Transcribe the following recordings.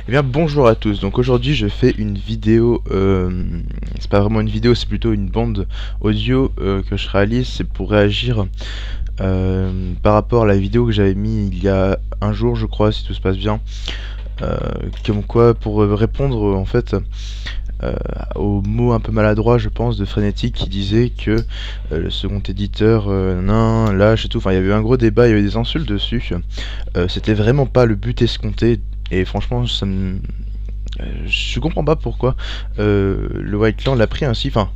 Eh bien bonjour à tous, donc aujourd'hui je fais une vidéo, c'est pas vraiment une vidéo, c'est plutôt une bande audio que je réalise, c'est pour réagir par rapport à la vidéo que j'avais mis il y a un jour je crois, si tout se passe bien, comme quoi pour répondre en fait euh, aux mots un peu maladroits je pense de Frénétique qui disait que le second éditeur non, lâche et tout, enfin il y avait eu un gros débat, il y avait des insultes dessus, c'était vraiment pas le but escompté. Et franchement, je comprends pas pourquoi le White Clan l'a pris ainsi. Enfin,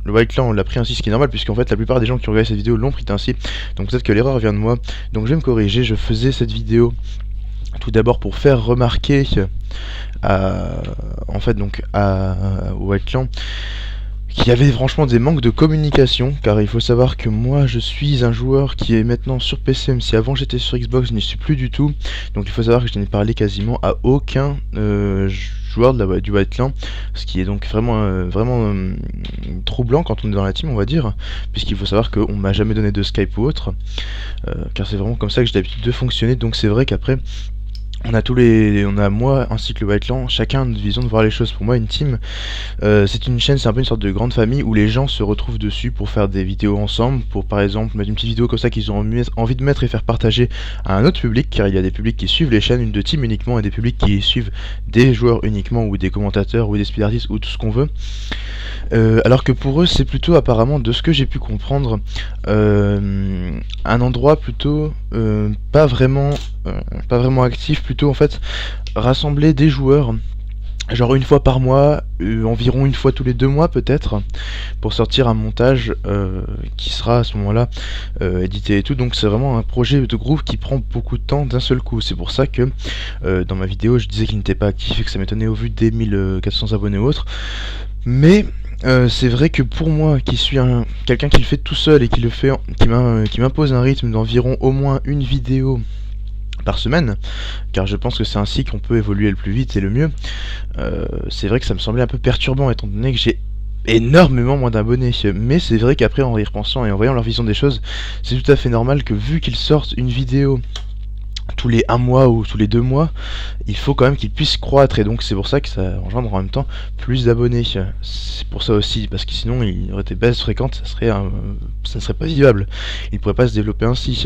le White Clan l'a pris ainsi, ce qui est normal, puisqu'en fait, la plupart des gens qui ont regardé cette vidéo l'ont pris ainsi. Donc peut-être que l'erreur vient de moi. Donc je vais me corriger. Je faisais cette vidéo tout d'abord pour faire remarquer en fait, donc au White Clan qu'il y avait franchement des manques de communication, car il faut savoir que moi je suis un joueur qui est maintenant sur PC, même si avant j'étais sur Xbox, je n'y suis plus du tout. Donc il faut savoir que je n'ai parlé quasiment à aucun joueur du White Clan, ce qui est donc vraiment troublant quand on est dans la team, on va dire, puisqu'il faut savoir qu'on m'a jamais donné de Skype ou autre, car c'est vraiment comme ça que j'ai l'habitude de fonctionner. Donc c'est vrai qu'après on a moi ainsi que le White Clan, chacun une vision de voir les choses. Pour moi, une team, c'est une chaîne, c'est un peu une sorte de grande famille où les gens se retrouvent dessus pour faire des vidéos ensemble, pour par exemple mettre une petite vidéo comme ça qu'ils ont envie de mettre et faire partager à un autre public, car il y a des publics qui suivent les chaînes, une de team uniquement, et des publics qui suivent des joueurs uniquement, ou des commentateurs, ou des speed artists, ou tout ce qu'on veut. Alors que pour eux, c'est plutôt apparemment, de ce que j'ai pu comprendre, un endroit plutôt pas vraiment actif, plutôt en fait rassembler des joueurs, genre une fois par mois, environ une fois tous les 2 mois peut-être, pour sortir un montage qui sera à ce moment-là édité et tout. Donc c'est vraiment un projet de groupe qui prend beaucoup de temps d'un seul coup. C'est pour ça que dans ma vidéo je disais qu'il n'était pas actif et que ça m'étonnait au vu des 1400 abonnés ou autres. Mais c'est vrai que pour moi, qui suis quelqu'un qui le fait tout seul et qui m'impose un rythme d'environ au moins une vidéo par semaine, car je pense que c'est ainsi qu'on peut évoluer le plus vite et le mieux, c'est vrai que ça me semblait un peu perturbant étant donné que j'ai énormément moins d'abonnés. Mais c'est vrai qu'après, en y repensant et en voyant leur vision des choses, c'est tout à fait normal que vu qu'ils sortent une vidéo tous les 1 mois ou tous les 2 mois, il faut quand même qu'ils puissent croître, et donc c'est pour ça que ça engendre en même temps plus d'abonnés. C'est pour ça aussi, parce que sinon il y aurait des baisses fréquentes, ça ne serait pas vivable, il ne pourrait pas se développer ainsi.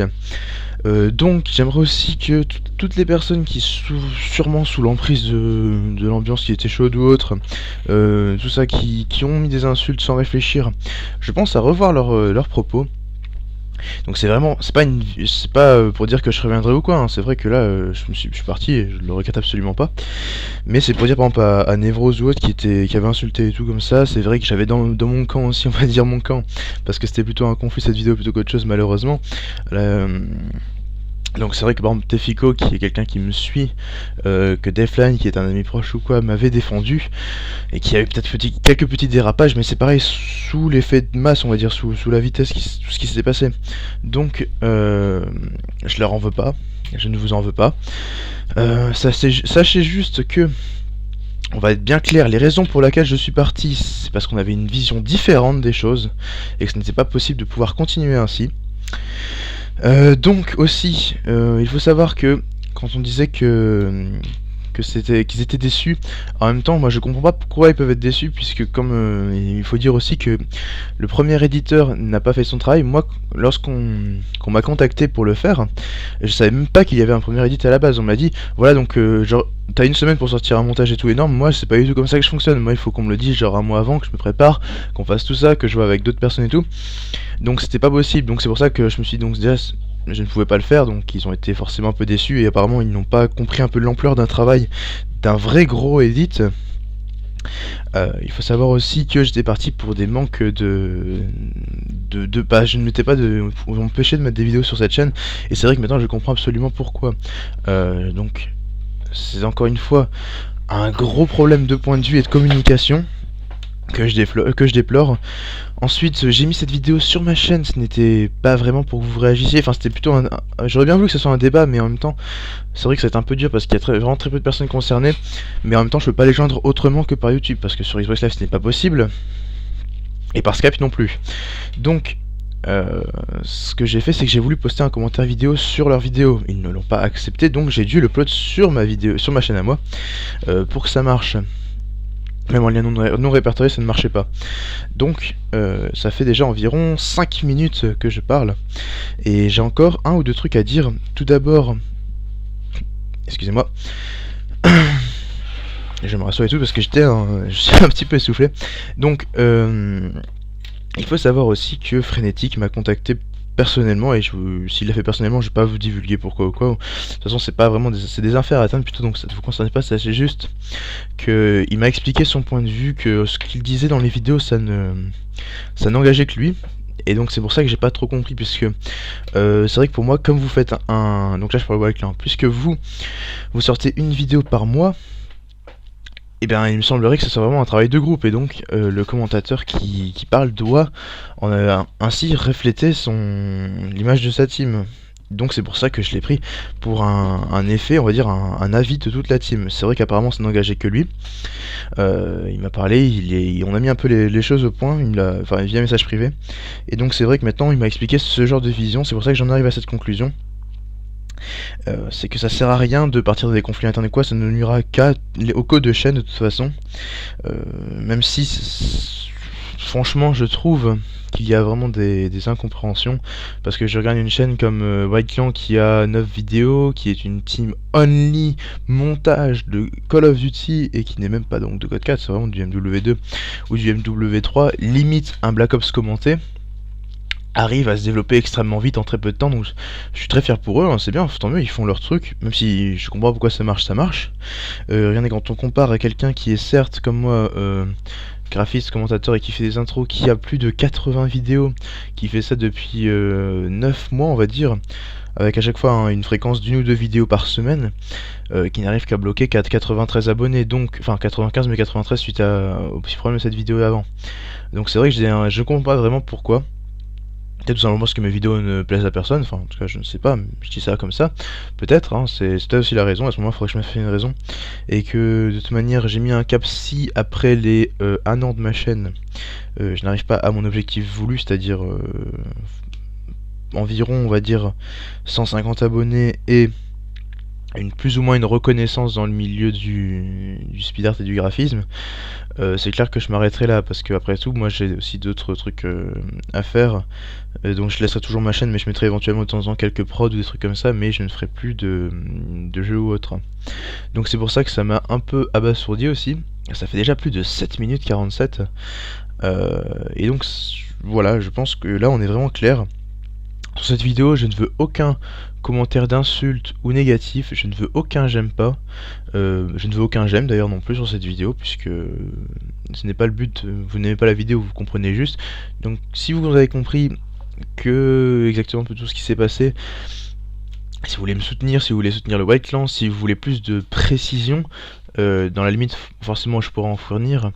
Donc j'aimerais aussi que toutes les personnes qui sont sûrement sous l'emprise de l'ambiance qui était chaude ou autre, tout ça, qui ont mis des insultes sans réfléchir, je pense à revoir leurs propos. Donc c'est pas pour dire que je reviendrai ou quoi, hein. C'est vrai que là je suis parti et je le regrette absolument pas. Mais c'est pour dire par exemple à Nevrose ou autre qui avait insulté et tout comme ça. C'est vrai que j'avais dans mon camp aussi, on va dire mon camp, parce que c'était plutôt un conflit cette vidéo plutôt qu'autre chose malheureusement. Donc c'est vrai que par exemple Tefiko, qui est quelqu'un qui me suit, que Defline, qui est un ami proche ou quoi, m'avait défendu, et qui avait peut-être quelques petits dérapages, mais c'est pareil, sous l'effet de masse, on va dire, sous la vitesse, tout ce qui s'est passé. Donc je leur en veux pas, je ne vous en veux pas. Sachez juste que, on va être bien clair, les raisons pour lesquelles je suis parti, c'est parce qu'on avait une vision différente des choses, et que ce n'était pas possible de pouvoir continuer ainsi. Donc aussi, il faut savoir que quand on disait qu'ils étaient déçus, en même temps moi je comprends pas pourquoi ils peuvent être déçus, puisque comme il faut dire aussi que le premier éditeur n'a pas fait son travail. Moi, lorsqu'on m'a contacté pour le faire, je savais même pas qu'il y avait un premier éditeur à la base. On m'a dit voilà, donc genre t'as une semaine pour sortir un montage et tout énorme. Moi c'est pas du tout comme ça que je fonctionne. Moi il faut qu'on me le dise genre un mois avant, que je me prépare, qu'on fasse tout ça, que je vois avec d'autres personnes et tout. Donc c'était pas possible. Donc c'est pour ça que je me suis dit, donc déjà je ne pouvais pas le faire, donc ils ont été forcément un peu déçus, et apparemment ils n'ont pas compris un peu l'ampleur d'un travail, d'un vrai gros edit. Il faut savoir aussi que j'étais parti pour des manques bah, je ne m'étais pas empêché de mettre des vidéos sur cette chaîne, et c'est vrai que maintenant je comprends absolument pourquoi. Donc c'est encore une fois un gros problème de point de vue et de communication que je déplore. Ensuite, j'ai mis cette vidéo sur ma chaîne, ce n'était pas vraiment pour que vous réagissiez, enfin c'était plutôt j'aurais bien voulu que ce soit un débat, mais en même temps, c'est vrai que c'est un peu dur parce qu'il y a vraiment très peu de personnes concernées, mais en même temps je peux pas les joindre autrement que par YouTube, parce que sur Xbox Live ce n'est pas possible, et par Skype non plus. Donc, ce que j'ai fait, c'est que j'ai voulu poster un commentaire vidéo sur leur vidéo. Ils ne l'ont pas accepté, donc j'ai dû le upload sur ma vidéo, sur ma chaîne à moi, pour que ça marche. Même en lien non répertorié, ça ne marchait pas. Donc, ça fait déjà environ 5 minutes que je parle. Et j'ai encore un ou deux trucs à dire. Tout d'abord, excusez-moi, je me rassois et tout parce que je suis un petit peu essoufflé. Donc, il faut savoir aussi que Frénétique m'a contacté personnellement, et s'il l'a fait personnellement, je vais pas vous divulguer pourquoi ou quoi. De toute façon, c'est pas vraiment c'est des affaires à atteindre plutôt, donc ça ne vous concerne pas, c'est juste que il m'a expliqué son point de vue, que ce qu'il disait dans les vidéos, ça n'engageait que lui. Et donc c'est pour ça que j'ai pas trop compris, puisque c'est vrai que pour moi, comme vous faites donc là je parle avec là, puisque vous sortez une vidéo par mois, et bien il me semblerait que ce soit vraiment un travail de groupe, et donc le commentateur qui parle doit ainsi refléter l'image de sa team. Donc c'est pour ça que je l'ai pris pour un effet, on va dire un avis de toute la team. C'est vrai qu'apparemment ça n'engageait que lui. Il m'a parlé, on a mis un peu les choses au point, via message privé. Et donc c'est vrai que maintenant il m'a expliqué ce genre de vision, c'est pour ça que j'en arrive à cette conclusion. C'est que ça sert à rien de partir dans des conflits internes et quoi, ça ne nuira au code de chaîne de toute façon. Même si, franchement, je trouve qu'il y a vraiment des incompréhensions, parce que je regarde une chaîne comme White Clan qui a 9 vidéos, qui est une team only montage de Call of Duty et qui n'est même pas donc de Code 4, c'est vraiment du MW2 ou du MW3, limite un Black Ops commenté, arrive à se développer extrêmement vite en très peu de temps, donc je suis très fier pour eux, hein, c'est bien, tant mieux, ils font leur truc, même si je comprends pourquoi ça marche. Regardez, quand on compare à quelqu'un qui est certes comme moi graphiste, commentateur et qui fait des intros, qui a plus de 80 vidéos, qui fait ça depuis 9 mois on va dire, avec à chaque fois une fréquence d'une ou deux vidéos par semaine, qui n'arrive qu'à bloquer 93 abonnés, donc, enfin 95 mais 93 suite au petit problème de cette vidéo avant. Donc c'est vrai que je comprends pas vraiment pourquoi. Peut-être tout simplement parce que mes vidéos ne plaisent à personne, enfin en tout cas je ne sais pas, mais je dis ça comme ça, peut-être, hein, c'est peut-être aussi la raison, à ce moment il faudrait que je me fasse une raison, et que de toute manière j'ai mis un cap, si après les 1 an de ma chaîne, je n'arrive pas à mon objectif voulu, c'est-à-dire environ on va dire 150 abonnés et plus ou moins une reconnaissance dans le milieu du speed art et du graphisme, c'est clair que je m'arrêterai là, parce que après tout moi j'ai aussi d'autres trucs à faire, donc je laisserai toujours ma chaîne, mais je mettrai éventuellement de temps en temps quelques prods ou des trucs comme ça, mais je ne ferai plus de jeux ou autre. Donc c'est pour ça que ça m'a un peu abasourdi aussi, ça fait déjà plus de 7 minutes 47, et donc voilà, je pense que là on est vraiment clair. Sur cette vidéo, je ne veux aucun commentaire d'insulte ou négatif, je ne veux aucun j'aime pas, je ne veux aucun j'aime d'ailleurs non plus sur cette vidéo, puisque ce n'est pas le but, vous n'aimez pas la vidéo, vous comprenez juste. Donc si vous avez compris que exactement tout ce qui s'est passé, si vous voulez me soutenir, si vous voulez soutenir le White Clan, si vous voulez plus de précision, dans la limite forcément je pourrais en fournir,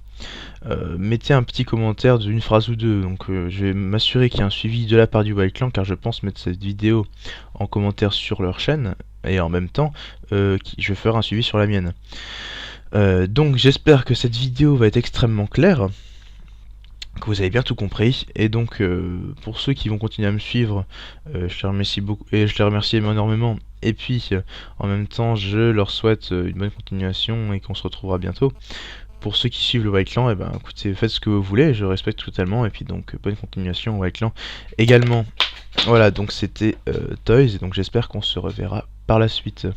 mettez un petit commentaire d'une phrase ou deux. Donc je vais m'assurer qu'il y a un suivi de la part du White Clan, car je pense mettre cette vidéo en commentaire sur leur chaîne, et en même temps je ferai un suivi sur la mienne. Donc j'espère que cette vidéo va être extrêmement claire, que vous avez bien tout compris, et donc pour ceux qui vont continuer à me suivre, je les remercie beaucoup, et je les remercie énormément, et puis en même temps je leur souhaite une bonne continuation et qu'on se retrouvera bientôt. Pour ceux qui suivent le White Clan, et ben écoutez, faites ce que vous voulez, je respecte totalement, et puis donc bonne continuation au White Clan également. Voilà, donc c'était Toys, et donc j'espère qu'on se reverra par la suite.